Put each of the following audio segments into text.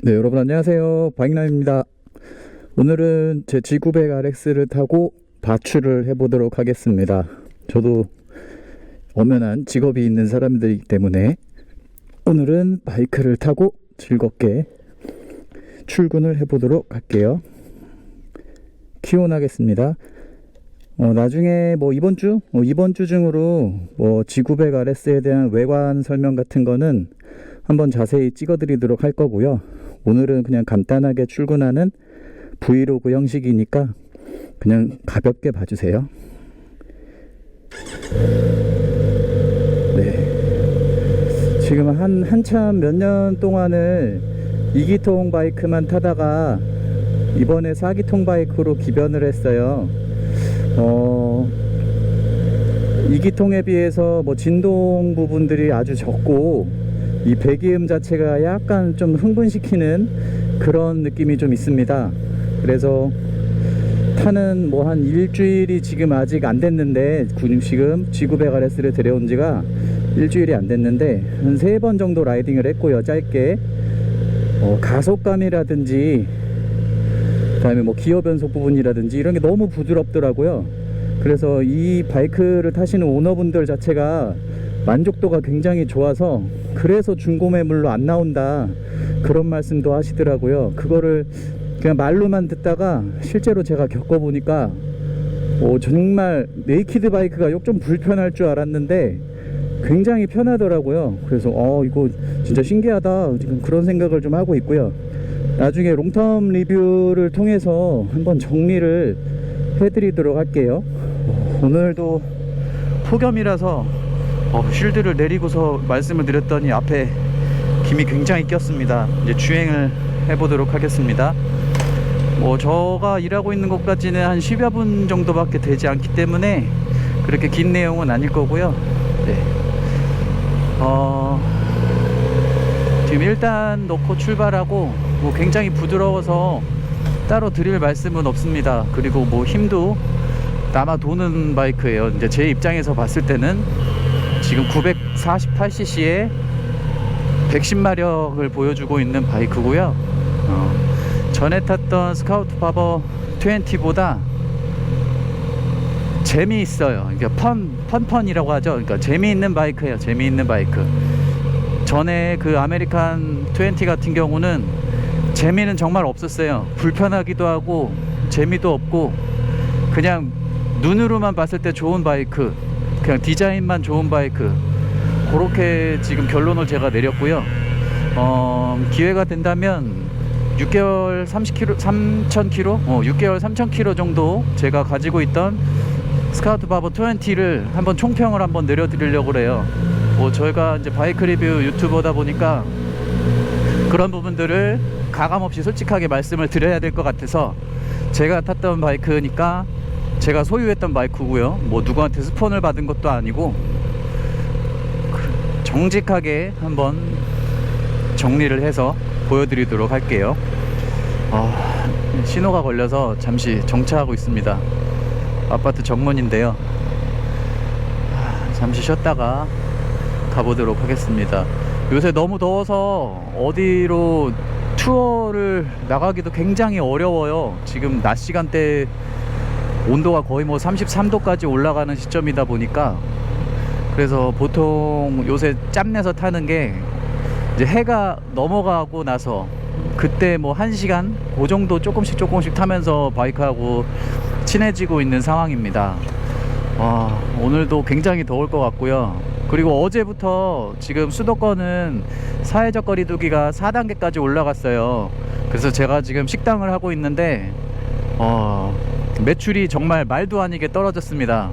네, 여러분 안녕하세요. 바잉남입니다. 오늘은 제 G900RX를 타고 바출을 해보도록 하겠습니다. 저도 엄연한 직업이 있는 사람들이기 때문에 오늘은 바이크를 타고 즐겁게 출근을 해보도록 할게요. 키온하겠습니다. 나중에 이번 주 중으로 G900RS에 대한 외관 설명 같은 거는 한번 자세히 찍어드리도록 할 거고요. 오늘은 그냥 간단하게 출근하는 브이로그 형식이니까 그냥 가볍게 봐주세요. 네. 지금 한참 몇 년 동안을 2기통 바이크만 타다가 이번에 4기통 바이크로 기변을 했어요. 2기통에 비해서 진동 부분들이 아주 적고 이 배기음 자체가 약간 좀 흥분시키는 그런 느낌이 좀 있습니다. 그래서 타는 한 일주일이 지금 아직 안 됐는데, 지금 G900RS를 데려온 지가 일주일이 안 됐는데 한 3번 정도 라이딩을 했고요. 짧게 가속감이라든지 그다음에 기어 변속 부분이라든지 이런 게 너무 부드럽더라고요. 그래서 이 바이크를 타시는 오너분들 자체가 만족도가 굉장히 좋아서 그래서 중고매물로 안 나온다 그런 말씀도 하시더라고요. 그거를 그냥 말로만 듣다가 실제로 제가 겪어보니까 정말 네이키드 바이크가 좀 불편할 줄 알았는데 굉장히 편하더라고요. 그래서 이거 진짜 신기하다 지금 그런 생각을 좀 하고 있고요. 나중에 롱텀 리뷰를 통해서 한번 정리를 해드리도록 할게요. 오늘도 폭염이라서 쉴드를 내리고서 말씀을 드렸더니 앞에 김이 굉장히 꼈습니다. 이제 주행을 해보도록 하겠습니다. 제가 일하고 있는 곳까지는 한 10여 분 정도밖에 되지 않기 때문에 그렇게 긴 내용은 아닐 거고요. 네. 지금 일단 넣고 출발하고 굉장히 부드러워서 따로 드릴 말씀은 없습니다. 그리고 힘도 남아 도는 바이크예요. 이제 제 입장에서 봤을 때는 지금 948cc에 110마력을 보여주고 있는 바이크고요. 전에 탔던 스카우트 파버 20보다 재미있어요. 그러니까 펀이라고 하죠. 그러니까 재미있는 바이크예요. 재미있는 바이크. 전에 그 아메리칸 20 같은 경우는 재미는 정말 없었어요. 불편하기도 하고 재미도 없고 그냥 눈으로만 봤을 때 좋은 바이크, 그냥 디자인만 좋은 바이크, 그렇게 지금 결론을 제가 내렸고요. 기회가 된다면 6개월 3,000km? 6개월 3,000km 정도 제가 가지고 있던 스카우트 바버 20를 한번 총평을 한번 내려드리려고 그래요. 저희가 이제 바이크 리뷰 유튜버다 보니까 그런 부분들을 가감없이 솔직하게 말씀을 드려야 될 것 같아서, 제가 탔던 바이크니까 제가 소유했던 바이크고요. 누구한테 스폰을 받은 것도 아니고 정직하게 한번 정리를 해서 보여드리도록 할게요. 신호가 걸려서 잠시 정차하고 있습니다. 아파트 정문인데요. 잠시 쉬었다가 가보도록 하겠습니다. 요새 너무 더워서 어디로 투어를 나가기도 굉장히 어려워요. 지금 낮 시간대 온도가 거의 33도까지 올라가는 시점이다 보니까, 그래서 보통 요새 짬내서 타는 게 이제 해가 넘어가고 나서 그때 1시간 그 정도 조금씩 타면서 바이크하고 친해지고 있는 상황입니다. 오늘도 굉장히 더울 것 같고요. 그리고 어제부터 지금 수도권은 사회적 거리두기가 4단계까지 올라갔어요. 그래서 제가 지금 식당을 하고 있는데 매출이 정말 말도 아니게 떨어졌습니다.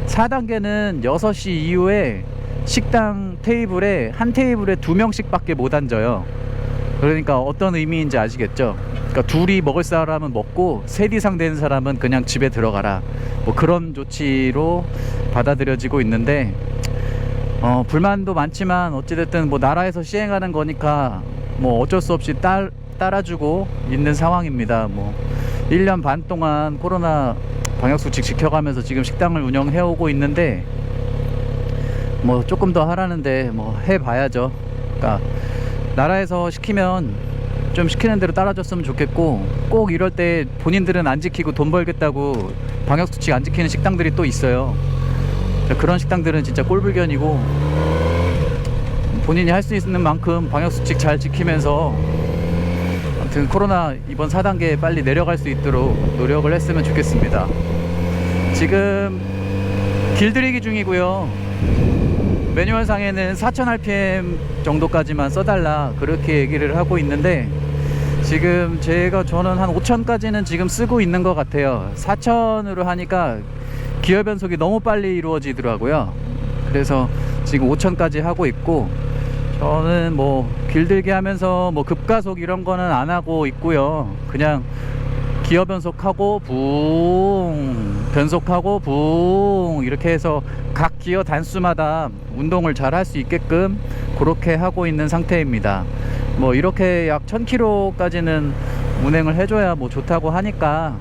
4단계는 6시 이후에 식당 테이블에 한 테이블에 2명씩 밖에 못 앉아요. 그러니까 어떤 의미인지 아시겠죠? 그러니까 둘이 먹을 사람은 먹고 셋 이상 되는 사람은 그냥 집에 들어가라, 그런 조치로 받아들여지고 있는데, 불만도 많지만 어찌됐든 나라에서 시행하는 거니까 어쩔 수 없이 따라주고 있는 상황입니다. 1년 반 동안 코로나 방역수칙 지켜가면서 지금 식당을 운영해 오고 있는데 조금 더 하라는데 해봐야죠. 그러니까 나라에서 시키면 좀 시키는 대로 따라줬으면 좋겠고, 꼭 이럴 때 본인들은 안 지키고 돈 벌겠다고 방역수칙 안 지키는 식당들이 또 있어요. 그런 식당들은 진짜 꼴불견이고, 본인이 할 수 있는 만큼 방역수칙 잘 지키면서 아무튼 코로나 이번 4단계 빨리 내려갈 수 있도록 노력을 했으면 좋겠습니다. 지금 길들이기 중이고요. 매뉴얼상에는 4000rpm 정도까지만 써달라 그렇게 얘기를 하고 있는데, 지금 저는 한 5000까지는 지금 쓰고 있는 것 같아요. 4000으로 하니까 기어 변속이 너무 빨리 이루어지더라고요. 그래서 지금 5000까지 하고 있고, 저는 뭐 길들기 하면서 뭐 급가속 이런 거는 안 하고 있고요. 그냥 기어 변속하고 붕, 변속하고 붕, 이렇게 해서 각 기어 단수마다 운동을 잘 할 수 있게끔 그렇게 하고 있는 상태입니다. 뭐 이렇게 약 1000km까지는 운행을 해줘야 뭐 좋다고 하니까,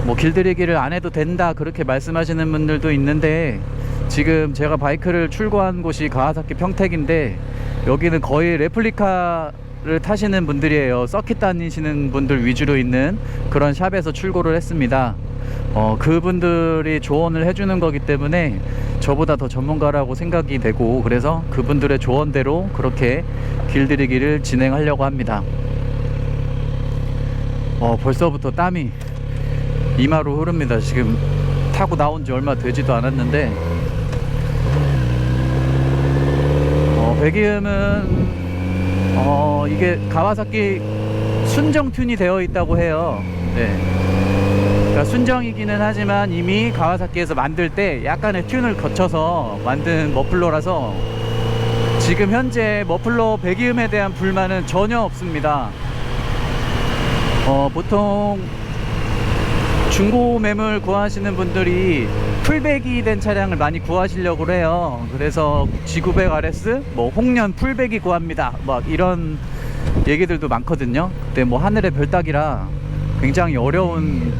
뭐 길들이기를 안 해도 된다 그렇게 말씀하시는 분들도 있는데, 지금 제가 바이크를 출고한 곳이 가와사키 평택인데, 여기는 거의 레플리카를 타시는 분들이에요. 서킷 다니시는 분들 위주로 있는 그런 샵에서 출고를 했습니다. 그분들이 조언을 해주는 거기 때문에 저보다 더 전문가라고 생각이 되고, 그래서 그분들의 조언대로 그렇게 길들이기를 진행하려고 합니다. 벌써부터 땀이 이마로 흐릅니다. 지금 타고 나온 지 얼마 되지도 않았는데, 배기음은 이게 가와사키 순정 튠이 되어 있다고 해요. 네. 그러니까 순정이기는 하지만 이미 가와사키에서 만들 때 약간의 튠을 거쳐서 만든 머플러라서 지금 현재 머플러 배기음에 대한 불만은 전혀 없습니다. 보통 중고 매물 구하시는 분들이 풀배기 된 차량을 많이 구하시려고 해요. 그래서 G900RS, 뭐 홍련 풀배기 구합니다, 막 이런 얘기들도 많거든요. 근데 뭐 하늘의 별 따기라 굉장히 어려운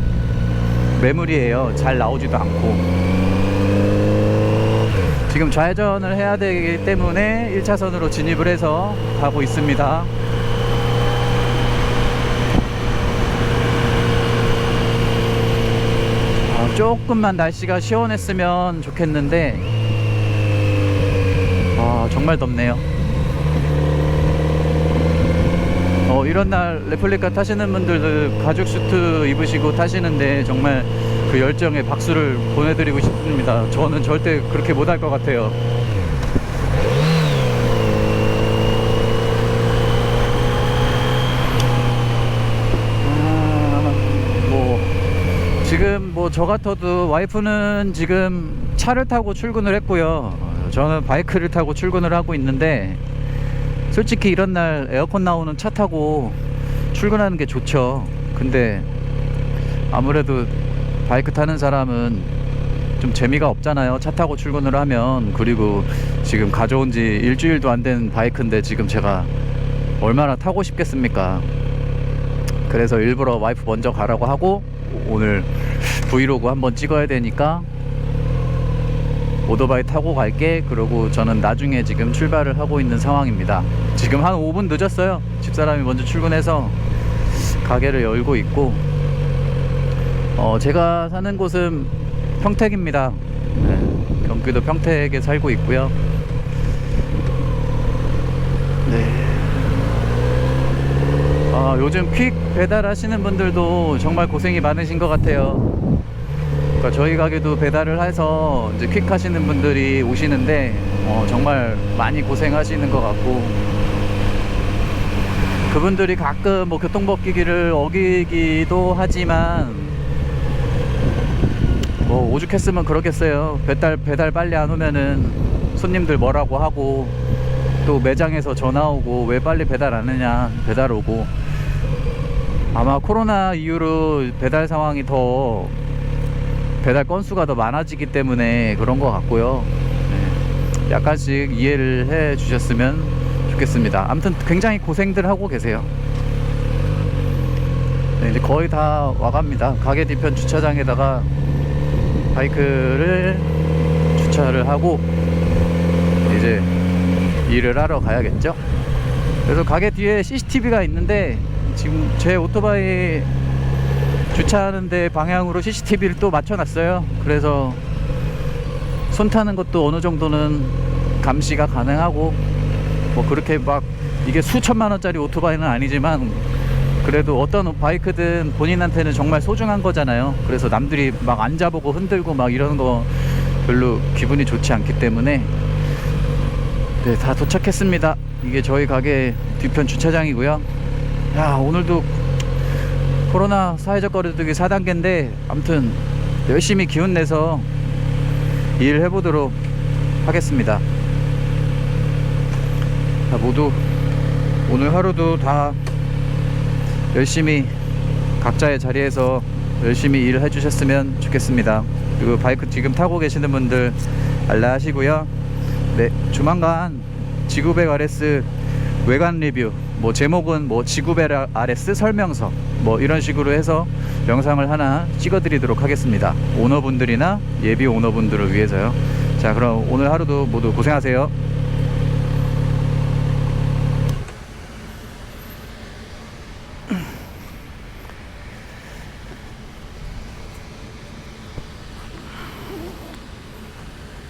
매물이에요. 잘 나오지도 않고. 지금 좌회전을 해야 되기 때문에 1차선으로 진입을 해서 가고 있습니다. 조금만 날씨가 시원했으면 좋겠는데 정말 덥네요. 이런 날 레플리카 타시는 분들도 가죽 수트 입으시고 타시는데 정말 그 열정에 박수를 보내드리고 싶습니다. 저는 절대 그렇게 못할 것 같아요. 지금 뭐 저 같아도 와이프는 지금 차를 타고 출근을 했고요. 저는 바이크를 타고 출근을 하고 있는데, 솔직히 이런 날 에어컨 나오는 차 타고 출근하는 게 좋죠. 근데 아무래도 바이크 타는 사람은 좀 재미가 없잖아요. 차 타고 출근을 하면. 그리고 지금 가져온 지 일주일도 안 된 바이크인데 지금 제가 얼마나 타고 싶겠습니까? 그래서 일부러 와이프 먼저 가라고 하고, 오늘 브이로그 한번 찍어야 되니까 오토바이 타고 갈게, 그러고 저는 나중에 지금 출발을 하고 있는 상황입니다. 지금 한 5분 늦었어요. 집사람이 먼저 출근해서 가게를 열고 있고, 제가 사는 곳은 평택입니다. 네, 경기도 평택에 살고 있고요. 네. 요즘 퀵 배달 하시는 분들도 정말 고생이 많으신 것 같아요. 그러니까 저희 가게도 배달을 해서 이제 퀵 하시는 분들이 오시는데 정말 많이 고생하시는 것 같고, 그분들이 가끔 뭐 교통법규를 어기기도 하지만 뭐 오죽했으면 그러겠어요. 배달 빨리 안 오면은 손님들 뭐라고 하고, 또 매장에서 전화 오고 왜 빨리 배달 안 하냐, 배달 오고. 아마 코로나 이후로 배달 상황이 더, 배달 건수가 더 많아지기 때문에 그런 것 같고요. 네, 약간씩 이해를 해 주셨으면 좋겠습니다. 아무튼 굉장히 고생들 하고 계세요. 네, 이제 거의 다 와갑니다. 가게 뒤편 주차장에다가 바이크를 주차를 하고 이제 일을 하러 가야겠죠. 그래서 가게 뒤에 CCTV가 있는데 지금 제 오토바이 주차하는 데 방향으로 CCTV를 또 맞춰놨어요. 그래서 손 타는 것도 어느 정도는 감시가 가능하고, 뭐 그렇게 막 이게 수천만 원짜리 오토바이는 아니지만 그래도 어떤 바이크든 본인한테는 정말 소중한 거잖아요. 그래서 남들이 막 앉아보고 흔들고 막 이러는 거 별로 기분이 좋지 않기 때문에. 네, 다 도착했습니다. 이게 저희 가게 뒤편 주차장이고요. 야, 오늘도 코로나 사회적 거리두기 4단계인데 아무튼 열심히 기운 내서 일해 보도록 하겠습니다. 자, 모두 오늘 하루도 다 열심히 각자의 자리에서 열심히 일해 주셨으면 좋겠습니다. 그리고 바이크 지금 타고 계시는 분들 알라하시고요. 네, 조만간 지구백 RS 외관 리뷰, 뭐 제목은 뭐 지구백 RS 설명서 뭐 이런 식으로 해서 영상을 하나 찍어 드리도록 하겠습니다. 오너분들이나 예비 오너분들을 위해서요. 자, 그럼 오늘 하루도 모두 고생하세요.